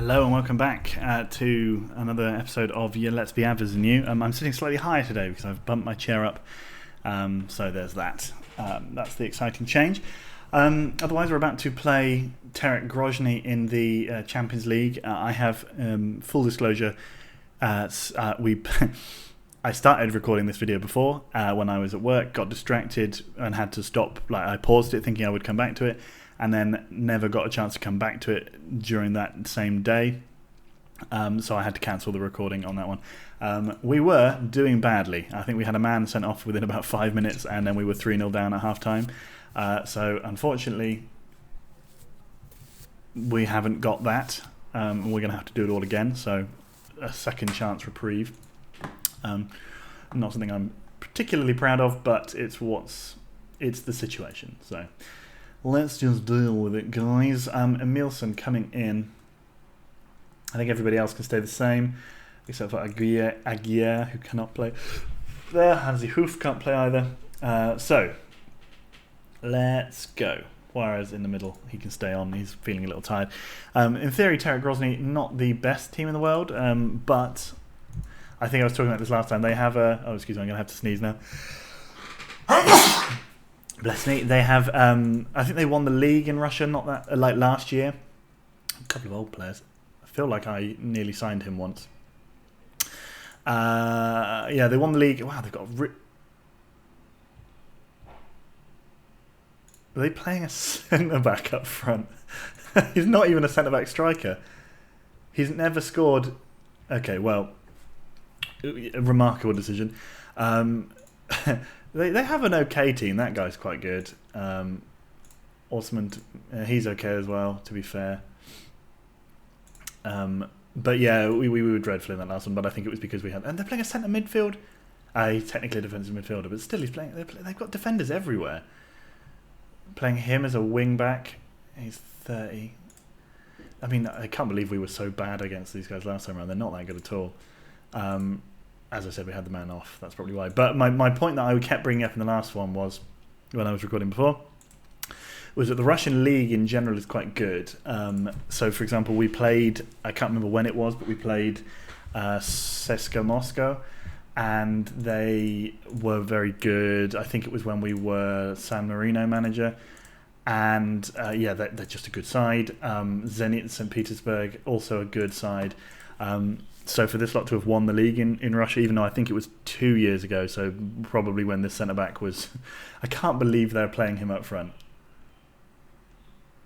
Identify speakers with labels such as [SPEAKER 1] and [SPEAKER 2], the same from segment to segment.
[SPEAKER 1] Hello and welcome back to another episode of Your Let's Be Aves-ing. I'm sitting slightly higher today because I've bumped my chair up, so there's that. That's the exciting change. Otherwise, we're about to play Grozny in the Champions League. I have, full disclosure, I started recording this video before when I was at work, got distracted and had to stop. I paused it thinking I would come back to it, and then never got a chance to come back to it during that same day. So I had to cancel the recording on that one. We were doing badly. I think we had a man sent off within about 5 minutes, and then we were 3-0 down at half-time. So unfortunately, we haven't got that. We're going to have to do it all again. So a second chance reprieve. Not something I'm particularly proud of, but it's the situation. So let's just deal with it, guys. Emilson coming in. I think everybody else can stay the same, except for Aguirre, who cannot play there. Hansi Hoof can't play either. So let's go. Juarez in the middle. He can stay on. He's feeling a little tired. In theory, Grozny, not the best team in the world, but I think I was talking about this last time. They have a... Oh, excuse me, I'm going to have to sneeze now. Bless me. They have... I think they won the league in Russia, not that like last year. A couple of old players. I feel like I nearly signed him once. Yeah, they won the league. Wow, they've got... Are they playing a centre-back up front? He's not even a centre-back striker. He's never scored... Okay, well... A remarkable decision. They have an okay team. That guy's quite good. Osman, he's okay as well, to be fair. But yeah, we were dreadful in that last one, but I think it was because we had... And they're playing a centre midfield. He's technically a defensive midfielder, but still he's playing... They've got defenders everywhere. Playing him as a wing-back. He's 30. I mean, I can't believe we were so bad against these guys last time around. They're not that good at all. As I said, we had the man off. That's probably why. But my point that I kept bringing up in the last one was, when I was recording before, was that the Russian league in general is quite good. So, for example, we played, I can't remember when it was, but we played CSKA Moscow, and they were very good. I think it was when we were San Marino manager. And, yeah, they're just a good side. Zenit St. Petersburg, also a good side. So for this lot to have won the league in Russia, even though I think it was 2 years ago, so probably when this centre-back was... I can't believe they're playing him up front.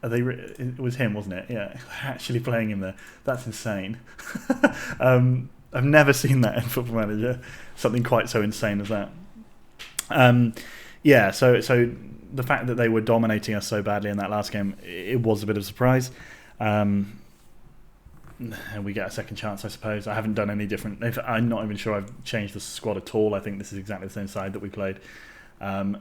[SPEAKER 1] It was him, wasn't it? Yeah, they're actually playing him there. That's insane. I've never seen that in Football Manager. Something quite so insane as that. Yeah, so the fact that they were dominating us so badly in that last game, it was a bit of a surprise. And we get a second chance, I suppose. I haven't done any different. I'm not even sure I've changed the squad at all. I think this is exactly the same side that we played. There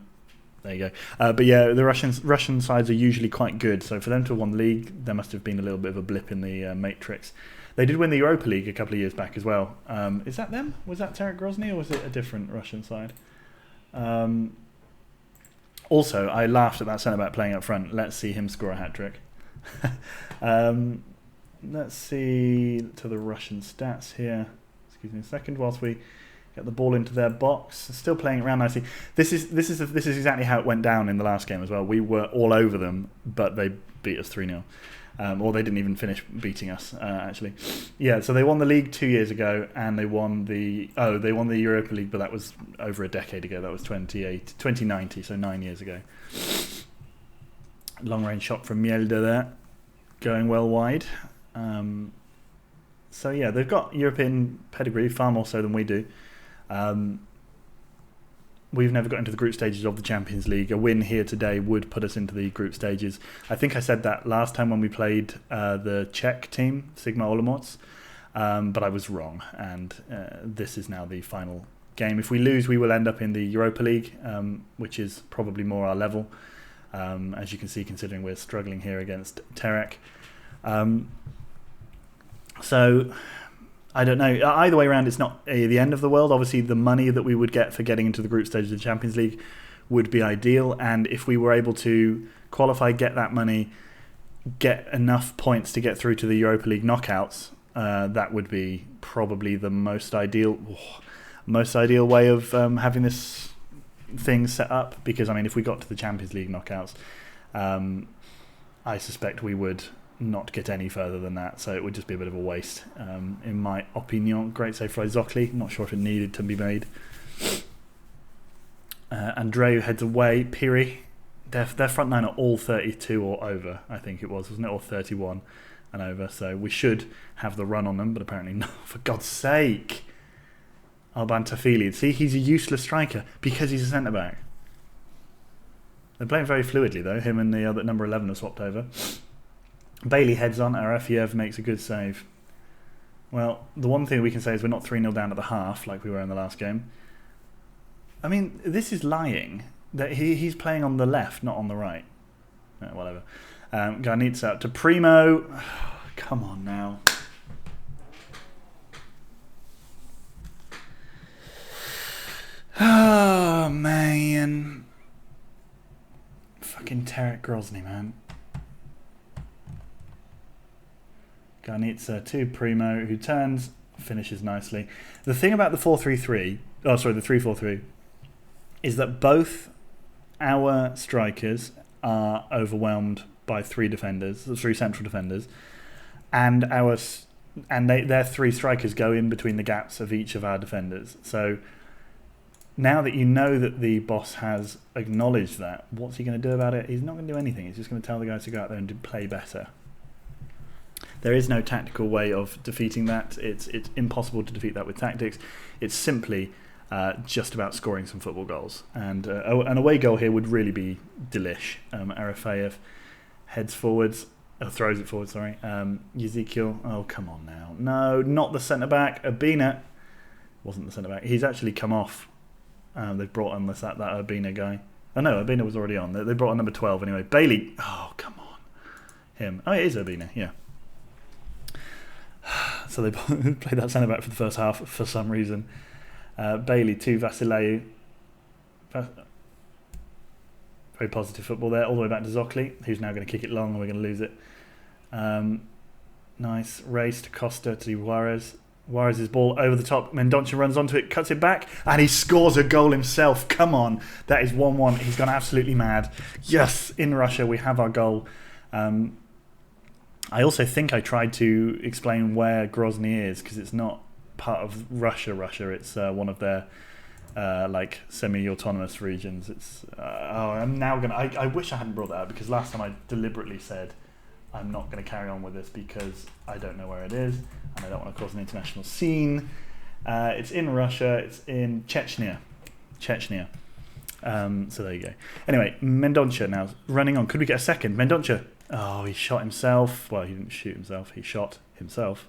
[SPEAKER 1] you go. But yeah, the Russian sides are usually quite good. So for them to have won the league, there must have been a little bit of a blip in the matrix. They did win the Europa League a couple of years back as well. Is that them? Was that Grozny, or was it a different Russian side? Also, I laughed at that centre-back playing up front. Let's see him score a hat-trick. Let's see to the Russian stats here. Excuse me a second whilst we get the ball into their box. Still playing it around nicely. This is exactly how it went down in the last game as well. We were all over them, but they beat us 3-0. Or they didn't even finish beating us, actually. Yeah, so they won the league 2 years ago, and they won the Europa League, but that was over a decade ago. That was 2090, so 9 years ago. Long range shot from Mielda there, going well wide. So yeah, they've got European pedigree, far more so than we do. We've never got into the group stages of the Champions League. A win here today would put us into the group stages. I think I said that last time when we played the Czech team, Sigma Olomouc, but I was wrong, and this is now the final game. If we lose, we will end up in the Europa League, which is probably more our level, as you can see, considering we're struggling here against Terek. So, I don't know. Either way around, it's not the end of the world. Obviously, the money that we would get for getting into the group stage of the Champions League would be ideal. And if we were able to qualify, get that money, get enough points to get through to the Europa League knockouts, that would be probably the most ideal way of having this thing set up. Because I mean, if we got to the Champions League knockouts, I suspect we would not get any further than that, so it would just be a bit of a waste, in my opinion. Great save for Zokli. Not sure if it needed to be made. Andreu heads away. Piri, their front nine are all 32 or over, I think it was, wasn't it? Or 31 and over, so we should have the run on them, but apparently not. For God's sake. Alban Tafili. See, he's a useless striker because he's a centre-back. They're playing very fluidly, though. Him and the other number 11 have swapped over. Bailey heads on. Arafiev makes a good save. Well, the one thing we can say is we're not 3-0 down at the half like we were in the last game. I mean, this is lying. That he's playing on the left, not on the right. Whatever. Garnitsa to Primo. Come on now. Oh, man. Fucking Tarek Grozny, man. Garnitsa to Primo, who turns, finishes nicely. The thing about the 4-3-3, oh sorry, the 3-4-3, is that both our strikers are overwhelmed by three central defenders, and their three strikers go in between the gaps of each of our defenders. So now that you know that the boss has acknowledged that, what's he going to do about it? He's not going to do anything. He's just going to tell the guys to go out there and play better. There is no tactical way of defeating that. It's impossible to defeat that with tactics. It's simply just about scoring some football goals. And an away goal here would really be delish. Arafeyev heads forwards, throws it forward, sorry. Ezekiel, oh, come on now. No, not the centre-back. Urbina wasn't the centre-back. He's actually come off. They've brought on that Urbina guy. Oh, no, Urbina was already on. They brought on number 12 anyway. Bailey, oh, come on. Him. Oh, it is Urbina, yeah. So they played that centre-back for the first half for some reason. Bailey to Vasileu. Very positive football there, all the way back to Zokli, who's now going to kick it long and we're going to lose it. Nice race to Costa to Juarez. Juarez's ball over the top. Mendonça runs onto it, cuts it back, and he scores a goal himself. Come on. That is 1-1. He's gone absolutely mad. Yes, in Russia we have our goal. I also think I tried to explain where Grozny is, because it's not part of Russia. It's one of their like semi-autonomous regions. It's I'm now gonna. I wish I hadn't brought that up, because last time I deliberately said I'm not going to carry on with this because I don't know where it is and I don't want to cause an international scene. It's in Russia. It's in Chechnya. So there you go. Anyway, Mendonça now running on. Could we get a second? Mendonça. Oh, he shot himself. Well, he didn't shoot himself. He shot himself.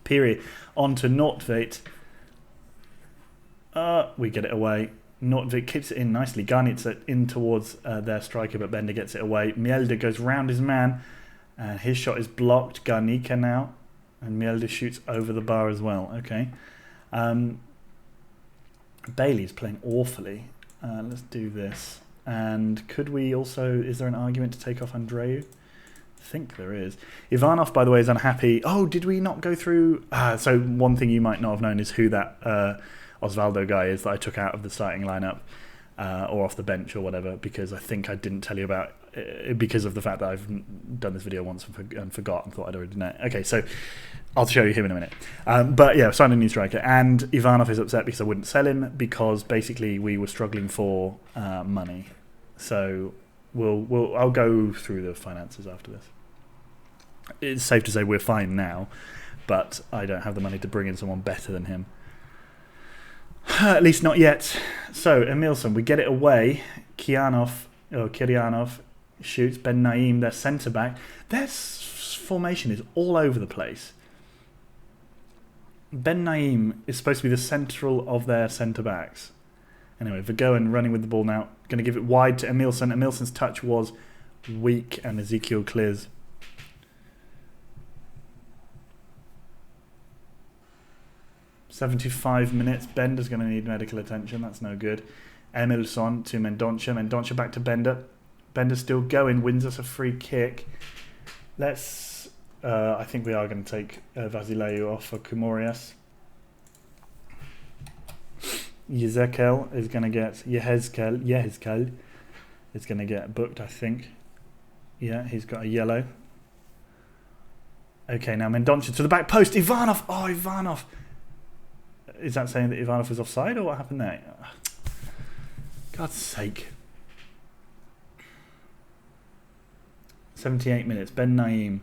[SPEAKER 1] Piri on to Nordtveit. We get it away. Nordtveit keeps it in nicely. Garnitsa in towards their striker, but Bender gets it away. Mjelde goes round his man, and his shot is blocked. Garnica now, and Mjelde shoots over the bar as well. Okay. Bailey's playing awfully. Let's do this. And could we also... Is there an argument to take off Andreu? I think there is. Ivanov, by the way, is unhappy. Oh, did we not go through... so one thing you might not have known is who that Osvaldo guy is that I took out of the starting lineup or off the bench or whatever, because I think I didn't tell you about because of the fact that I've done this video once and forgot and thought I'd already done it. Okay, so I'll show you him in a minute. But yeah, signed a new striker, and Ivanov is upset because I wouldn't sell him, because basically we were struggling for money. So I'll go through the finances after this. It's safe to say we're fine now, but I don't have the money to bring in someone better than him. At least not yet. So Emilson, we get it away. Kiryanov shoots. Ben Naim, their centre back. Their formation is all over the place. Ben Naim is supposed to be the central of their centre backs. Anyway, Vergoen running with the ball now. Going to give it wide to Emilson. Emilson's touch was weak, and Ezekiel clears. "75 minutes. Bender's going to need medical attention. That's no good." Emilson to Mendonça. Mendonça back to Bender. Bender's still going, wins us a free kick. Let's... I think we are going to take Vasileu off for Kumorias. Yehezkel is going to get... Yehezkel is going to get booked, I think. Yeah, he's got a yellow. Okay, now Mendonça to the back post. Ivanov! Oh, Ivanov! Is that saying that Ivanov was offside, or what happened there? God's sake. 78 minutes. Ben Naim.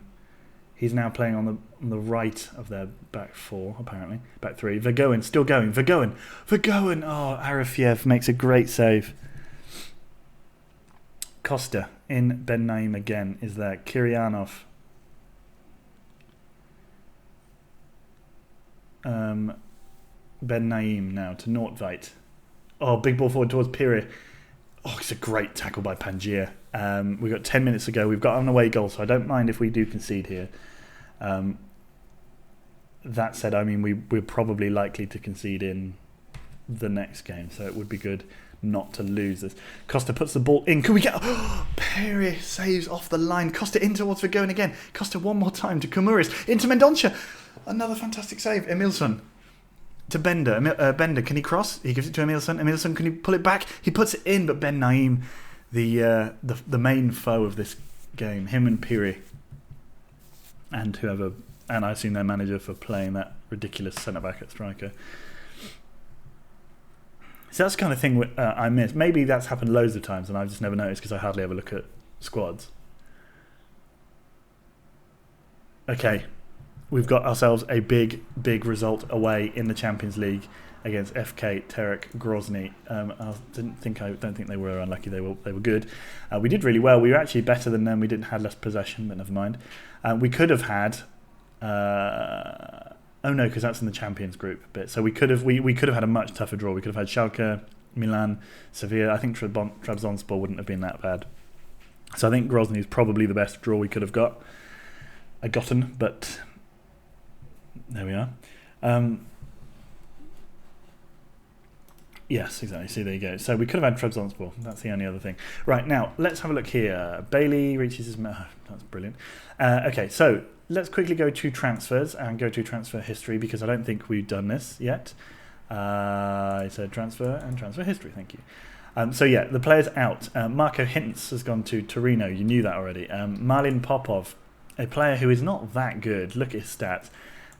[SPEAKER 1] He's now playing on the right of their back four, apparently. Back three. Vergoen, still going. Vergoen! Oh, Arafiev makes a great save. Costa in Ben Naim again is there. Kiryanov. Ben Naim now to Nordtveit. Oh, big ball forward towards Piri. Oh, it's a great tackle by Pangier. We've got 10 minutes to go. We've got an away goal, so I don't mind if we do concede here. That said, I mean, we're probably likely to concede in the next game, so it would be good not to lose this. Costa puts the ball in. Can we get... Oh, Piri saves off the line. Costa in towards Vergoen again. Costa one more time to Kumurias. Into Mendonça. Another fantastic save. Emilsson. To Bender. Bender, can he cross? He gives it to Emilsson. Emilsson, can he pull it back? He puts it in, but Ben Naim, the main foe of this game, him and Piri, and whoever, and I assume their manager for playing that ridiculous centre-back at striker. So that's the kind of thing I miss. Maybe that's happened loads of times and I've just never noticed because I hardly ever look at squads. Okay. We've got ourselves a big result away in the Champions League against FK Terek Grozny. I don't think they were unlucky. They were good. We did really well. We were actually better than them. We didn't have less possession, but never mind. We could have had. Oh no, because that's in the Champions Group bit. So we could have had a much tougher draw. We could have had Schalke, Milan, Sevilla. I think Trabzonspor wouldn't have been that bad. So I think Grozny is probably the best draw we could have gotten, but. There we are. Yes, exactly. See, there you go. So we could have had Trabzonspor. That's the only other thing. Right, now, let's have a look here. Bailey reaches his... Oh, that's brilliant. Okay, so let's quickly go to transfers and go to transfer history because I don't think we've done this yet. I said transfer and transfer history. Thank you. So yeah, the players out. Marco Hintz has gone to Torino. You knew that already. Marlin Popov, a player who is not that good. Look at his stats.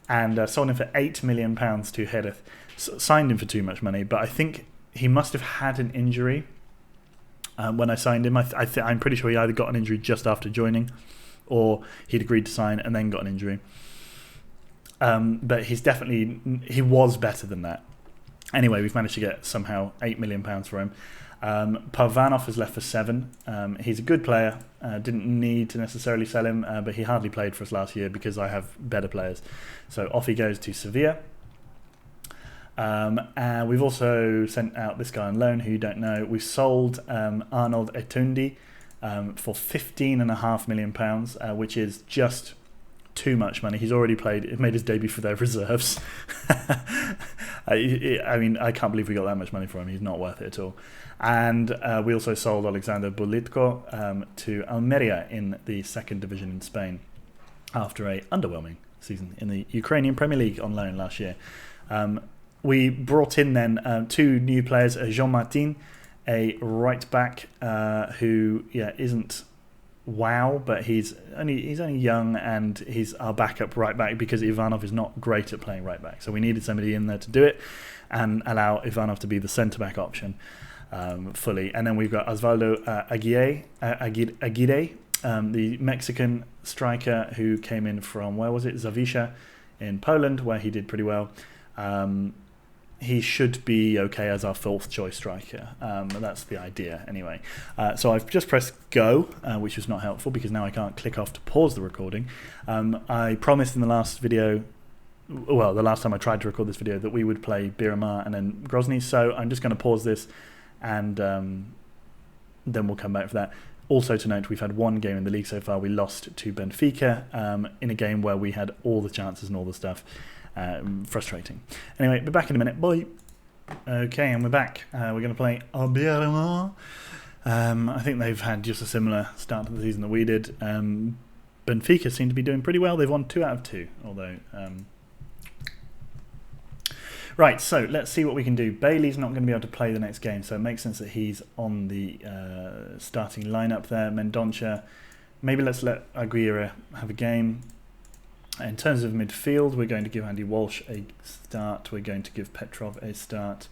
[SPEAKER 1] And sold him for £8 million to Jerez. Signed him for too much money, but I think he must have had an injury when I signed him. I'm pretty sure he either got an injury just after joining, or he'd agreed to sign and then got an injury. But he was better than that. Anyway, we've managed to get somehow £8 million for him. Parvanov has left for 7. He's a good player. Didn't need to necessarily sell him, but he hardly played for us last year because I have better players. So off he goes to Sevilla. And we've also sent out this guy on loan who you don't know. We've sold Arnold Etundi for £15.5 million, which is just too much money. He's already made his debut for their reserves. I mean, I can't believe we got that much money for him. He's not worth it at all. And we also sold Alexander Bolitko to Almeria in the 2nd division in Spain after a underwhelming season in the Ukrainian Premier League on loan last year. We brought in then 2 new players, Jean Martin, a right back who isn't wow, but he's only young and he's our backup right back because Ivanov is not great at playing right back. So we needed somebody in there to do it and allow Ivanov to be the centre back option fully. And then we've got Osvaldo Aguirre, the Mexican striker who came in from, where was it? Zawisza in Poland, where he did pretty well. He should be okay as our 4th choice striker. That's the idea anyway. So I've just pressed go, which was not helpful because now I can't click off to pause the recording. I promised in the last video, well, the last time I tried to record this video, that we would play Biramar and then Grozny. So I'm just going to pause this and then we'll come back for that. Also to note, we've had 1 game in the league so far. We lost to Benfica in a game where we had all the chances and all the stuff. Frustrating. Anyway, be back in a minute. Bye. Okay, and we're back. We're going to play Biramar. I think they've had just a similar start to the season that we did. Benfica seem to be doing pretty well. They've won 2 out of 2, although... Right, so let's see what we can do. Bailey's not going to be able to play the next game, so it makes sense that he's on the starting lineup there. Mendonça, maybe let's let Aguirre have a game. In terms of midfield, we're going to give Andy Walsh a start. We're going to give Petrov a start.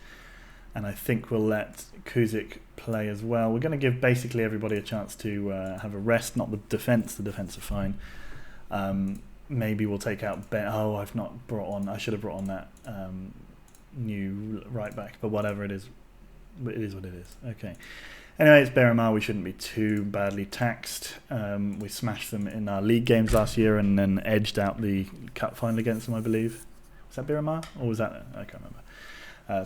[SPEAKER 1] And I think we'll let Kuzic play as well. We're going to give basically everybody a chance to have a rest, not the defence. The defence are fine. Maybe we'll take out Ben. Oh, I've not brought on... I should have brought on that new right back, but whatever it is what it is. Okay. Anyway, it's Beramar. We shouldn't be too badly taxed. We smashed them in our league games last year and then edged out the cup final against them, I believe. Was that Beramar? Or was that... I can't remember.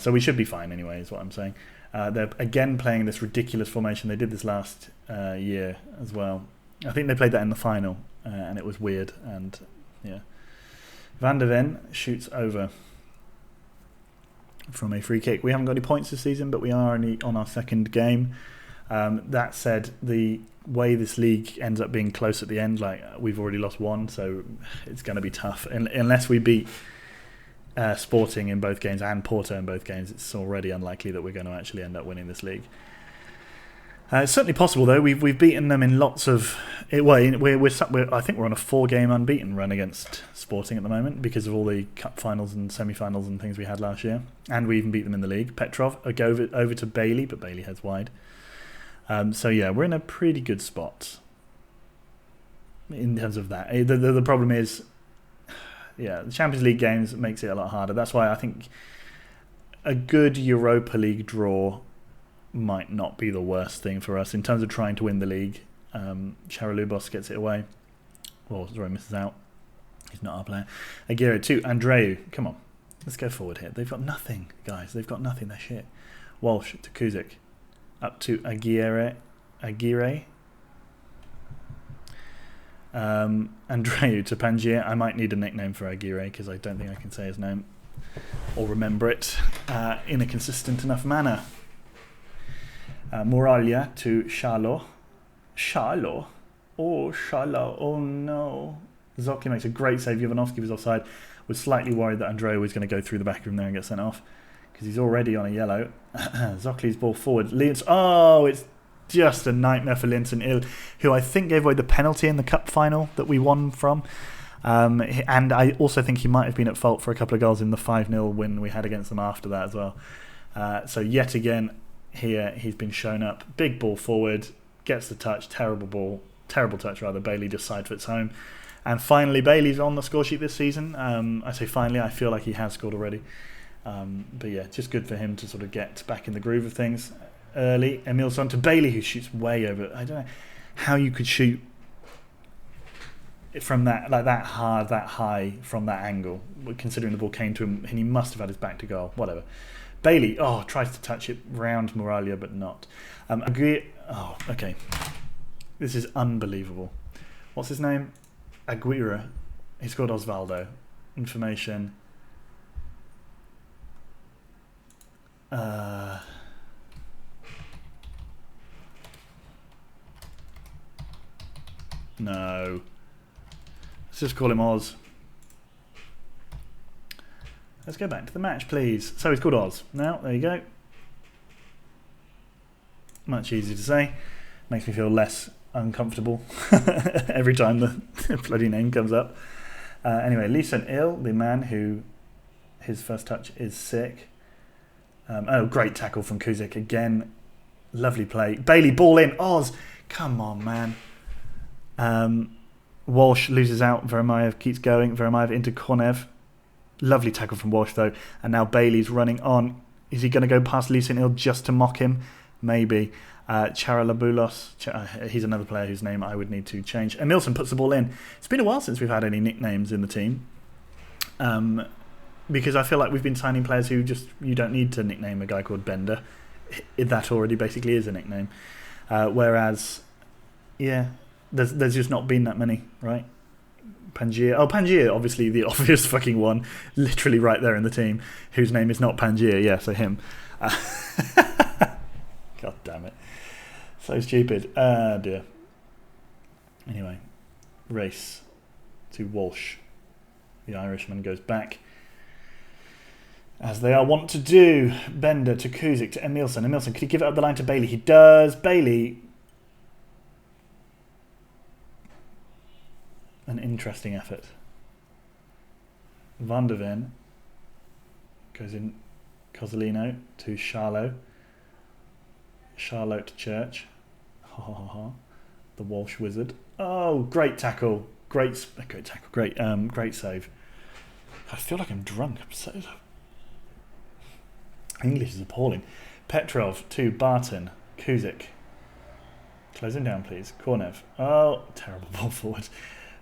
[SPEAKER 1] So we should be fine anyway, is what I'm saying. They're again playing this ridiculous formation. They did this last year as well. I think they played that in the final, and it was weird. And yeah, Van der Ven shoots over from a free kick. We haven't got any points this season, but we are only on our second game. That said, the way this league ends up being close at the end, like we've already lost 1, so it's going to be tough. Unless we beat Sporting in both games and Porto in both games, it's already unlikely that we're going to actually end up winning this league. It's certainly possible, though. We've beaten them in lots of... I think we're on a 4-game unbeaten run against Sporting at the moment because of all the cup finals and semi-finals and things we had last year. And we even beat them in the league. Petrov, go over to Bailey, but Bailey heads wide. So yeah, we're in a pretty good spot in terms of that. The problem is, yeah, the Champions League games makes it a lot harder. That's why I think a good Europa League draw might not be the worst thing for us in terms of trying to win the league. Charalubos gets it away. Well, sorry, misses out. He's not our player. Aguirre too. Andreu, come on. Let's go forward here. They've got nothing, guys. They've got nothing. They're shit. Walsh to Kuzic. Up to Aguirre. Andreu to Pangier. I might need a nickname for Aguirre because I don't think I can say his name or remember it in a consistent enough manner. Muralha to Charlo. Oh no. Zokli makes a great save. Jovanovski was offside. Was slightly worried that Andreu was going to go through the back room there and get sent off because he's already on a yellow. Zokli's ball forward. It's just a nightmare for Linton Ill, who I think gave away the penalty in the cup final that we won from. And I also think he might have been at fault for a couple of goals in the 5-0 win we had against them after that as well. So yet again, here he's been shown up. Big ball forward, gets the touch, terrible touch rather. Bailey just side foots home. And finally, Bailey's on the score sheet this season. I say finally, I feel like he has scored already. But yeah, just good for him to sort of get back in the groove of things early. Emilson to Bailey, who shoots way over. I don't know how you could shoot from that, like that hard, that high from that angle, considering the ball came to him and he must have had his back to goal. Whatever. Bailey, tries to touch it round Muralha, but not. Okay. This is unbelievable. What's his name? Aguirre. He scored Osvaldo. Information. No. Let's just call him Oz. Let's go back to the match, please. So he's called Oz. Now, there you go. Much easier to say. Makes me feel less uncomfortable every time the bloody name comes up. Anyway, Lee St-Il, the man who his first touch is sick. Great tackle from Kuzic again. Lovely play. Bailey, ball in. Oz, come on, man. Walsh loses out. Veremayev keeps going. Veremayev into Konev. Lovely tackle from Walsh, though. And now Bailey's running on. Is he going to go past Lee St-Il just to mock him? Maybe. Charalabulos. He's another player whose name I would need to change. Emilson puts the ball in. It's been a while since we've had any nicknames in the team. Because I feel like we've been signing players who just... You don't need to nickname a guy called Bender. That already basically is a nickname. Whereas, yeah, there's just not been that many, right? Pangier, obviously the obvious fucking one, literally right there in the team, whose name is not Pangier, yeah, so him. God damn it. So stupid. Ah, dear. Anyway, race to Walsh. The Irishman goes back, as they are wont to do. Bender to Kuzik to Emilson. Emilson, could he give it up the line to Bailey? He does. Bailey. An interesting effort. Van der Ven goes in. Cozzolino to Charlot. Charlotte to Church. Ha ha ha. The Walsh wizard. Oh, great tackle. Great tackle. Great save. I feel like I'm drunk. I'm so... English is appalling. Petrov to Barton. Kuzik. Close him down, please. Kornev. Oh, terrible ball forward.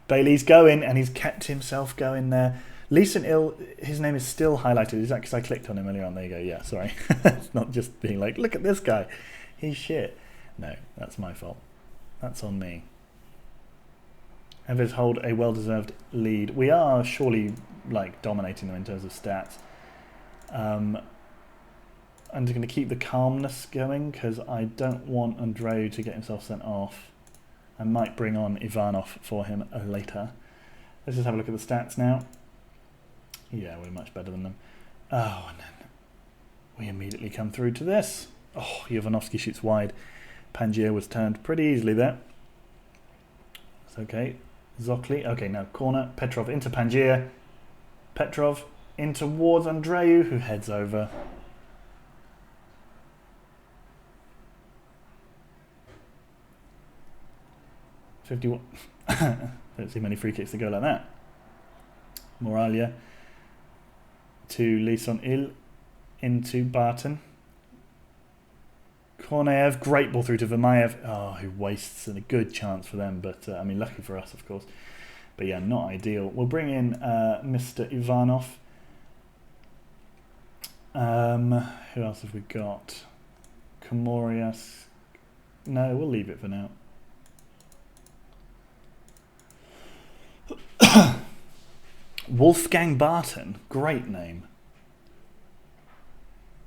[SPEAKER 1] Bailey's going, and he's kept himself going there. Leeson Ill, his name is still highlighted. Is that because I clicked on him earlier on? There you go. Yeah, sorry. It's not just being like, look at this guy. He's shit. No, that's my fault. That's on me. Aves hold a well-deserved lead. We are surely like dominating them in terms of stats. I'm just going to keep the calmness going because I don't want Andreu to get himself sent off. I might bring on Ivanov for him later. Let's just have a look at the stats now. Yeah, we're much better than them. Oh, and then we immediately come through to this. Oh, Jovanovski shoots wide. Pangier was turned pretty easily there. It's okay. Zokli. Okay, now corner. Petrov into Pangier. Petrov in towards Andreu, who heads over. .51. Don't see many free kicks to go like that. Moralia to Leeson Ill into Barton. Korneev, great ball through to Vermayev. Oh, who wastes a good chance for them, but I mean, lucky for us, of course. But yeah, not ideal. We'll bring in Mr. Ivanov. Who else have we got? Komorias. No, we'll leave it for now. Wolfgang Barton, great name.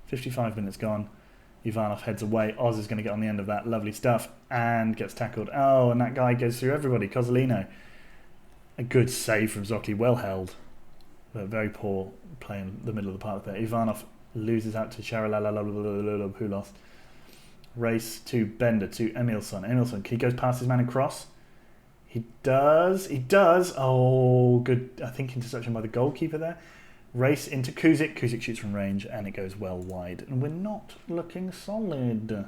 [SPEAKER 1] 55 minutes gone. Ivanov heads away. Oz is going to get on the end of that. Lovely stuff. And gets tackled. Oh, and that guy goes through everybody. Cozzolino. A good save from Zokli. Well held. But very poor play in the middle of the park there. Ivanov loses out to Charalala, who lost. Race to Bender to Emilson. Emilson, he goes past his man and cross. He does. He does. Oh, good. I think interception by the goalkeeper there. Race into Kuzik. Kuzik shoots from range and it goes well wide. And we're not looking solid.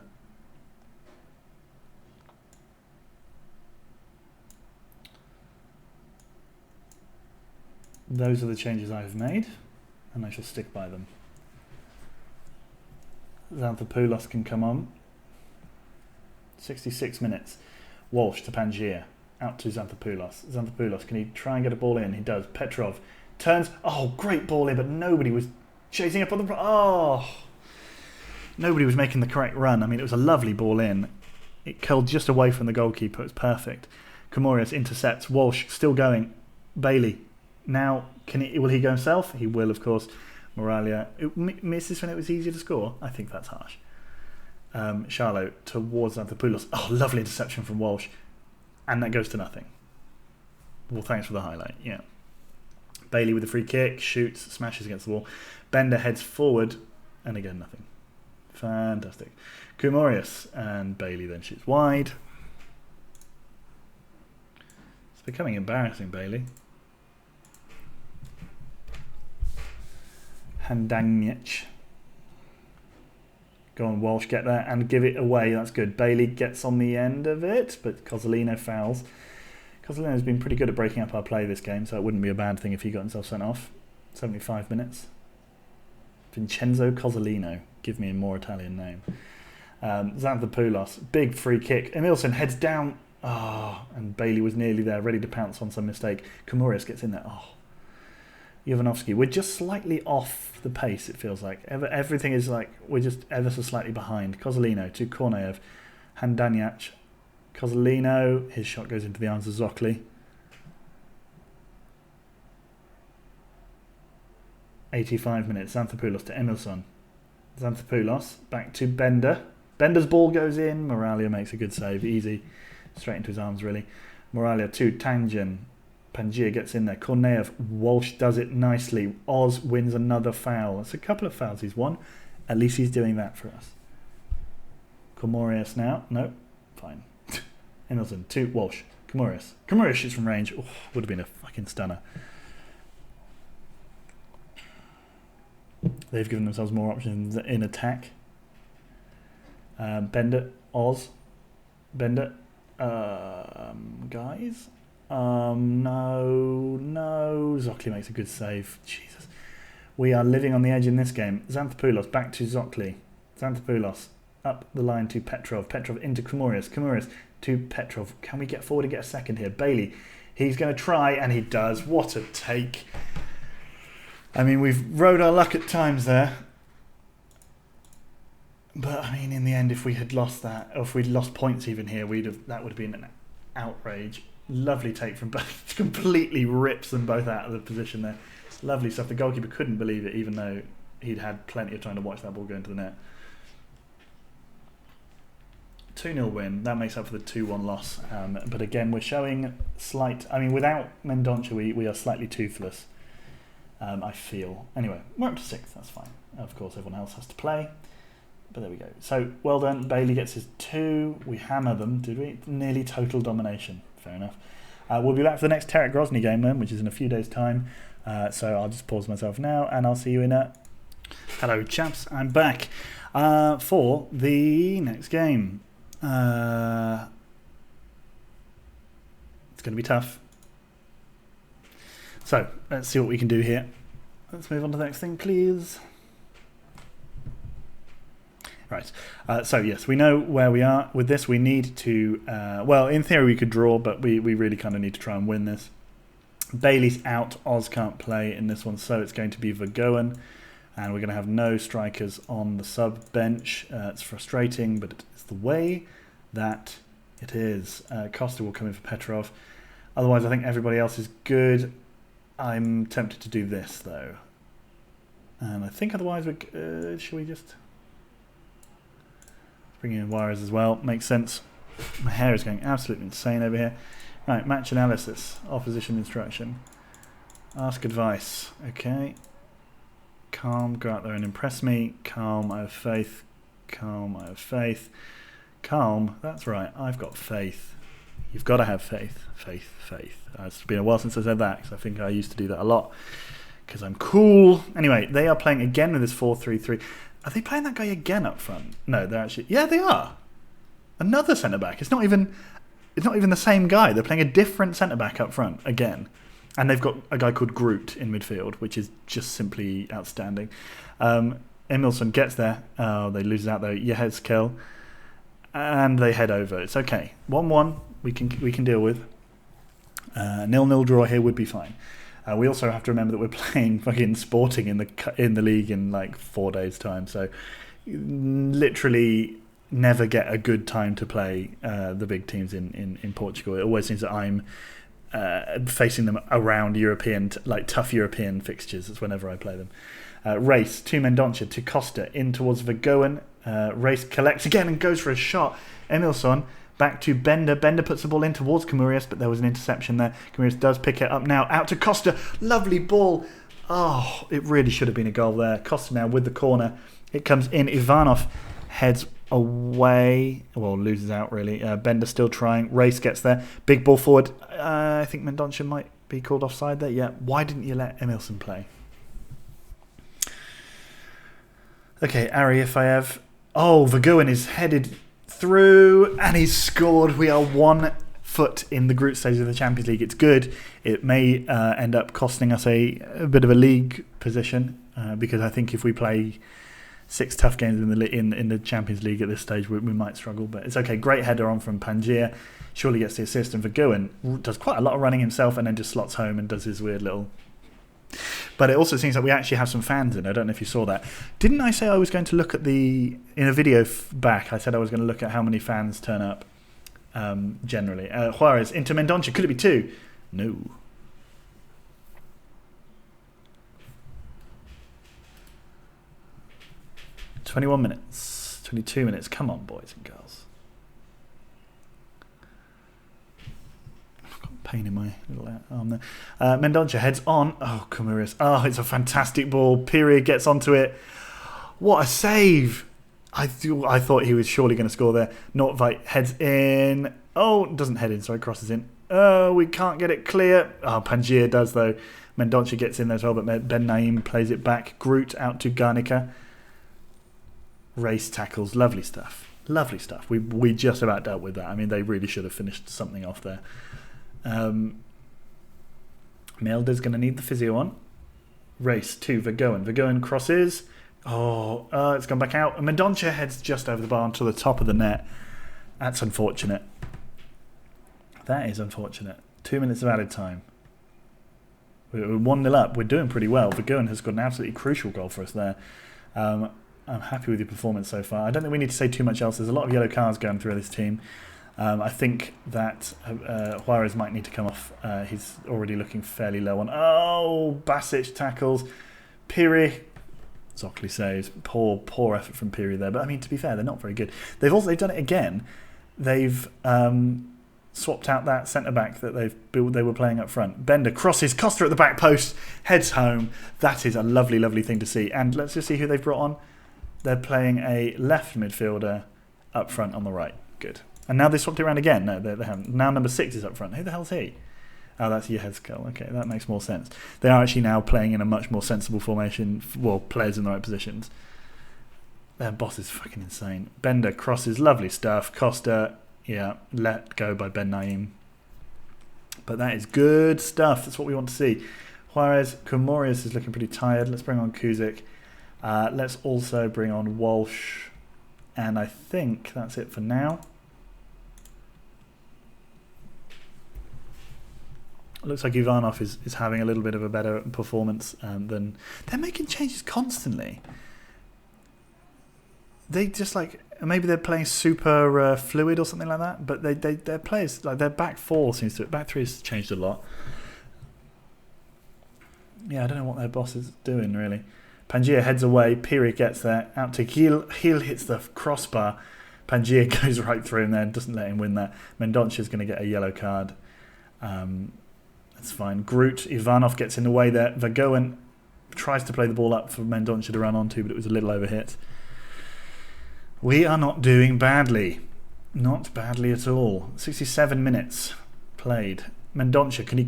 [SPEAKER 1] Those are the changes I've made and I shall stick by them. Xanthopoulos can come on. 66 minutes. Walsh to Pangier. Out to Xanthopoulos. Xanthopoulos, can he try and get a ball in? He does. Petrov turns. Oh, great ball in, but nobody was chasing up on the... Oh! Nobody was making the correct run. I mean, it was a lovely ball in. It curled just away from the goalkeeper. It was perfect. Komorias intercepts. Walsh still going. Bailey. Now, will he go himself? He will, of course. Moralia. It misses when it was easier to score. I think that's harsh. Charlot towards Xanthopoulos. Oh, lovely interception from Walsh. And that goes to nothing. Well, thanks for the highlight. Yeah. Bailey with a free kick. Shoots. Smashes against the wall. Bender heads forward. And again, nothing. Fantastic. Komorias. And Bailey then shoots wide. It's becoming embarrassing, Bailey. Handanic. Go on, Walsh, get there and give it away. That's good. Bailey gets on the end of it, but Cozzolino fouls. Cozzolino's been pretty good at breaking up our play this game, so it wouldn't be a bad thing if he got himself sent off. 75 minutes. Vincenzo Cozzolino. Give me a more Italian name. Xanthopoulos, big free kick. Emilson heads down. Oh, and Bailey was nearly there, ready to pounce on some mistake. Komorias gets in there. Oh. Jovanovski, we're just slightly off the pace, it feels like. Everything is like, we're just ever so slightly behind. Cozzolino to Korneev. Handanic. Cozzolino, his shot goes into the arms of Zokli. 85 minutes. Xanthopoulos to Emilson. Xanthopoulos back to Bender. Bender's ball goes in. Moralia makes a good save. Easy. Straight into his arms, really. Moralia to Tangen. Pangia gets in there. Korneev. Walsh does it nicely. Oz wins another foul. That's a couple of fouls he's won. At least he's doing that for us. Komorius now. No. Fine. Emerson to Walsh. Komorius. Komorius shoots from range. Oof, would have been a fucking stunner. They've given themselves more options in attack. Bender. Oz. Bender. Guys. No. Zokli makes a good save. Jesus. We are living on the edge in this game. Xanthopoulos back to Zokli. Xanthopoulos up the line to Petrov. Petrov into Komorius. Komorius to Petrov. Can we get forward and get a second here? Bailey. He's going to try, and he does. What a take. I mean, we've rode our luck at times there. But, I mean, in the end, if we had lost that, or if we'd lost points even here, that would have been an outrage. Lovely take from both. Completely rips them both out of the position there. Lovely stuff. The goalkeeper couldn't believe it, even though he'd had plenty of time to watch that ball go into the net. 2-0 win. That makes up for the 2-1 loss. But again, we're showing slight... I mean, without Mendonça, we are slightly toothless, I feel. Anyway, we're up to 6th. That's fine. Of course, everyone else has to play. But there we go. So, well done. Bailey gets his 2. We hammer them, did we? Nearly total domination. Fair enough. We'll be back for the next Terek Grozny game then, which is in a few days' time. So I'll just pause myself now, and I'll see you in a... Hello, chaps. I'm back for the next game. It's going to be tough. So, let's see what we can do here. Let's move on to the next thing, please. Right, so yes, we know where we are. With this, we need to... well, in theory, we could draw, but we really kind of need to try and win this. Bailey's out. Oz can't play in this one, so it's going to be Vergoen. And we're going to have no strikers on the sub bench. It's frustrating, but it's the way that it is. Costa will come in for Petrov. Otherwise, I think everybody else is good. I'm tempted to do this, though. And I think otherwise, should we just... Bring in Juarez as well. Makes sense. My hair is going absolutely insane over here. Right, match analysis. Opposition instruction. Ask advice. Okay. Calm, go out there and impress me. Calm, I have faith. Calm, I have faith. Calm, that's right, I've got faith. You've got to have faith. Faith, faith. It's been a while since I said that, because I think I used to do that a lot. Because I'm cool. Anyway, they are playing again with this 4-3-3. Are they playing that guy again up front? No, they're actually... Yeah, they are. Another centre-back. It's not even the same guy. They're playing a different centre-back up front again. And they've got a guy called Groot in midfield, which is just simply outstanding. Emilson gets there. Oh, they lose out though. Yehezkel. And they head over. It's okay. 1-1 we can deal with. 0-0 draw here would be fine. We also have to remember that we're playing fucking Sporting in the league in like 4 days' time. So literally never get a good time to play the big teams in Portugal. It always seems that I'm facing them around European, like tough European fixtures. It's whenever I play them. Race to Mendonça to Costa in towards Vergoen. Race collects again and goes for a shot. Emilson back to Bender. Bender puts the ball in towards Komorius, but there was an interception there. Komorius does pick it up now. Out to Costa. Lovely ball. Oh, it really should have been a goal there. Costa now with the corner. It comes in. Ivanov heads away. Well, loses out really. Bender still trying. Race gets there. Big ball forward. I think Mendonça might be called offside there. Yeah. Why didn't you let Emilson play? Okay, Ari Ifayev. Oh, Vergoen is headed through and he's scored. We are 1 foot in the group stage of the Champions League. It's good. It may end up costing us a bit of a league position because I think if we play 6 tough games in the Champions League at this stage, we might struggle. But it's okay. Great header on from Pangia. Surely gets the assist, and Vergoen does quite a lot of running himself and then just slots home and does his weird little... But it also seems like we actually have some fans in. I don't know if you saw that. Didn't I say I was going to look at in a video back, I said I was going to look at how many fans turn up generally. Juarez into Mendonça. Could it be 2? No. ...21 minutes. 22 minutes. Come on, boys and girls. I've got pain in my little arm there. Mendonça heads on. Oh, Kamurias. Oh, it's a fantastic ball. Piria gets onto it. What a save. I thought he was surely going to score there. Nordtveit heads in. Oh, doesn't head in, sorry, crosses in. Oh, we can't get it clear. Oh, Pangier does, though. Mendonça gets in there as well, but Ben Naim plays it back. Groot out to Garnica. Race tackles. Lovely stuff. Lovely stuff. We just about dealt with that. I mean, they really should have finished something off there. Melder's going to need the physio on. Race to Vergoen. Vergoen crosses. Oh, it's gone back out. And Mendonça heads just over the bar onto the top of the net. That's unfortunate. That is unfortunate. 2 minutes of added time. We're 1-0 up. We're doing pretty well. Vergoen has got an absolutely crucial goal for us there. I'm happy with your performance so far. I don't think we need to say too much else. There's a lot of yellow cards going through this team. I think that Juarez might need to come off. He's already looking fairly low on. Oh, Basic tackles. Piri. Zocli saves. Poor effort from Piri there. But I mean, to be fair, they're not very good. They've done it again. They've swapped out that centre-back that they were playing up front. Bender crosses, Costa at the back post, heads home. That is a lovely, lovely thing to see. And let's just see who they've brought on. They're playing a left midfielder up front on the right. Good. And now they swapped it around again. No, they haven't. Now number 6 is up front. Who the hell's he? Oh, that's Yehezkel. Okay, that makes more sense. They are actually now playing in a much more sensible formation. Well, players in the right positions. Their boss is fucking insane. Bender crosses, lovely stuff. Costa, yeah, let go by Ben Naim. But that is good stuff. That's what we want to see. Juarez, Komorius is looking pretty tired. Let's bring on Kuzik. Let's also bring on Walsh. And I think that's it for now. Looks like Ivanov is having a little bit of a better performance than... They're making changes constantly. They just like... Maybe they're playing super fluid or something like that, but their players, like their back four seems to... Back three has changed a lot. Yeah, I don't know what their boss is doing, really. Pangier heads away. Piri gets there. Out to Gil. Gil hits the crossbar. Pangier goes right through him there and doesn't let him win that. Mendonça is going to get a yellow card. That's fine. Groot. Ivanov gets in the way there. Vergoen tries to play the ball up for Mendonça to run onto, but it was a little overhit. We are not doing badly. Not badly at all. 67 minutes played. Mendonça, can he...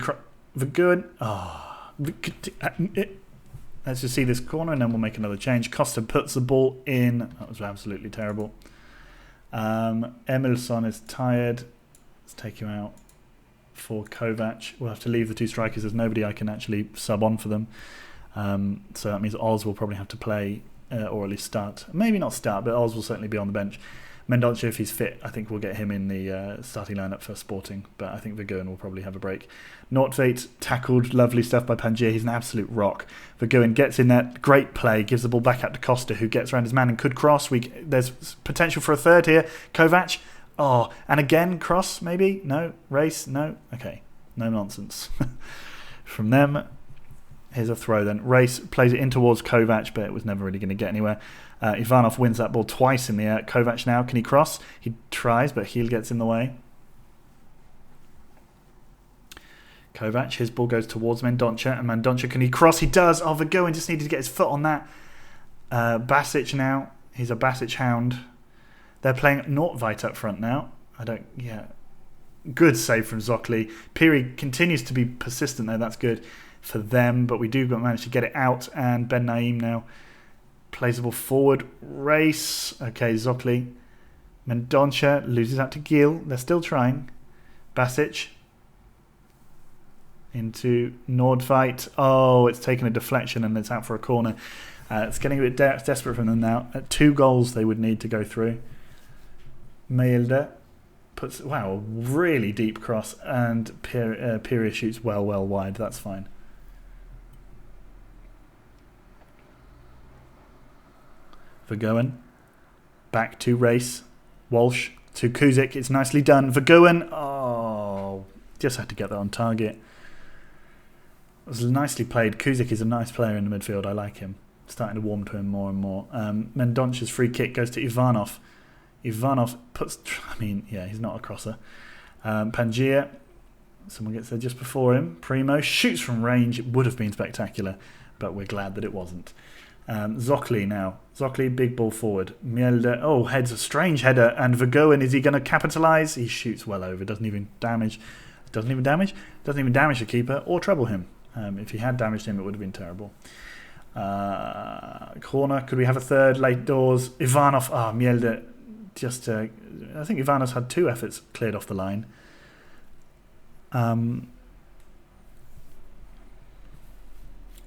[SPEAKER 1] Vergoen... Let's just see this corner and then we'll make another change. Costa puts the ball in. That was absolutely terrible. Emilson is tired. Let's take him out for Kovac. We'll have to leave the two strikers. There's nobody I can actually sub on for them. So that means Oz will probably have to play or at least start. Maybe not start, but Oz will certainly be on the bench. Mendonça, if he's fit, I think we'll get him in the starting lineup for Sporting, but I think Vergoen will probably have a break. Nordtveit tackled, lovely stuff by Pangier. He's an absolute rock. Vergoen gets in there, great play, gives the ball back out to Costa, who gets around his man and could cross. There's potential for a third here. Kovac, and again cross maybe? No, race, no, okay, no nonsense. From them, here's a throw then. Race plays it in towards Kovac, but it was never really going to get anywhere. Ivanov wins that ball twice in the air. Kovac now, can he cross? He tries, but Heel gets in the way. Kovac, his ball goes towards Mendonça, and Mendonça, can he cross? He does. Oh, Vergoen just needed to get his foot on that. Basic now, he's a Basic hound. They're playing Nordtveit up front now. Good save from Zocli. Piri continues to be persistent there, that's good for them, but we do manage to get it out, and Ben Naim now plays the ball forward. Race. Okay, Zocli. Mendonça loses out to Gil. They're still trying. Basic. Into Nordtveit. Oh, it's taken a deflection and it's out for a corner. It's getting a bit desperate from them now. 2 goals they would need to go through. Mailde puts... Wow, really deep cross. And Piri shoots well wide. That's fine. Vergoen back to Race. Walsh to Kuzik. It's nicely done. Vergoen, just had to get that on target. It was nicely played. Kuzik is a nice player in the midfield. I like him. starting to warm to him more and more. Mendoncia's free kick goes to Ivanov. Ivanov puts... I mean, yeah, he's not a crosser. Pangia, someone gets there just before him. Primo shoots from range. It would have been spectacular, but we're glad that it wasn't. Zokli now. Zokli, big ball forward. Mielde, heads a strange header. And Vergoen, is he going to capitalise? He shoots well over. Doesn't even damage the keeper or trouble him. If he had damaged him, it would have been terrible. Corner. Could we have a third? Late doors. Ivanov. Mielde. I think Ivanov's had 2 efforts cleared off the line.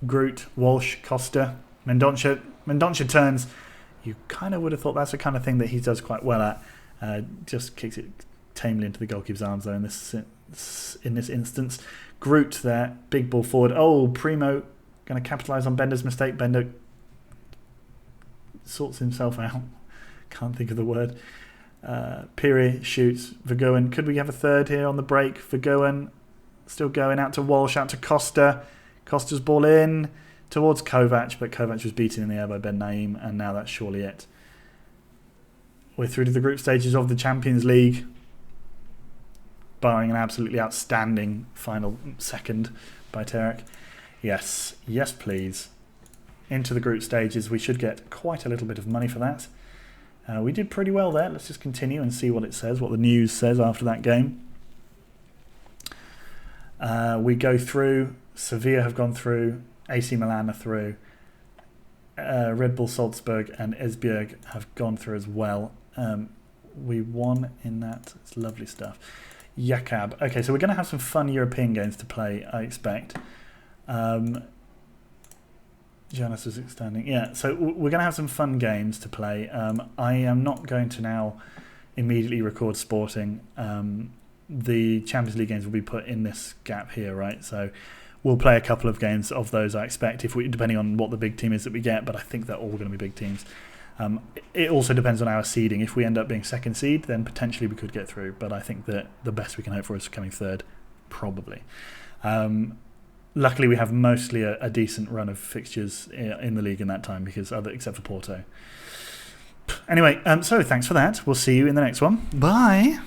[SPEAKER 1] Groot, Walsh, Costa, Mendoncia turns. You kind of would have thought that's the kind of thing that he does quite well at. Just kicks it tamely into the goalkeeper's arms though in this instance. Groot there, big ball forward. Primo going to capitalise on Bender's mistake. Bender sorts himself out. Can't think of the word. Piri shoots. Vergoen. Could we have a third here on the break? Vergoen still going out to Walsh, out to Costa. Costa's ball in towards Kovac, but Kovac was beaten in the air by Ben Naim, and now that's surely it. We're through to the group stages of the Champions League, barring an absolutely outstanding final second by Tarek. Yes, please. Into the group stages. We should get quite a little bit of money for that. We did pretty well there. Let's just continue and see what it says, what the news says after that game. We go through. Sevilla have gone through. AC Milan are through. Red Bull Salzburg and Esbjerg have gone through as well. We won in that. It's lovely stuff. Jakab. Okay, so we're going to have some fun European games to play, I expect. Jonas is extending. Yeah, so we're going to have some fun games to play. I am not going to now immediately record Sporting. The Champions League games will be put in this gap here, right? So we'll play a couple of games of those, I expect, depending on what the big team is that we get, but I think they're all going to be big teams. It also depends on our seeding. If we end up being second seed, then potentially we could get through, but I think that the best we can hope for is coming third, probably. Luckily, we have mostly a decent run of fixtures in the league in that time, except for Porto. Anyway, so thanks for that. We'll see you in the next one. Bye.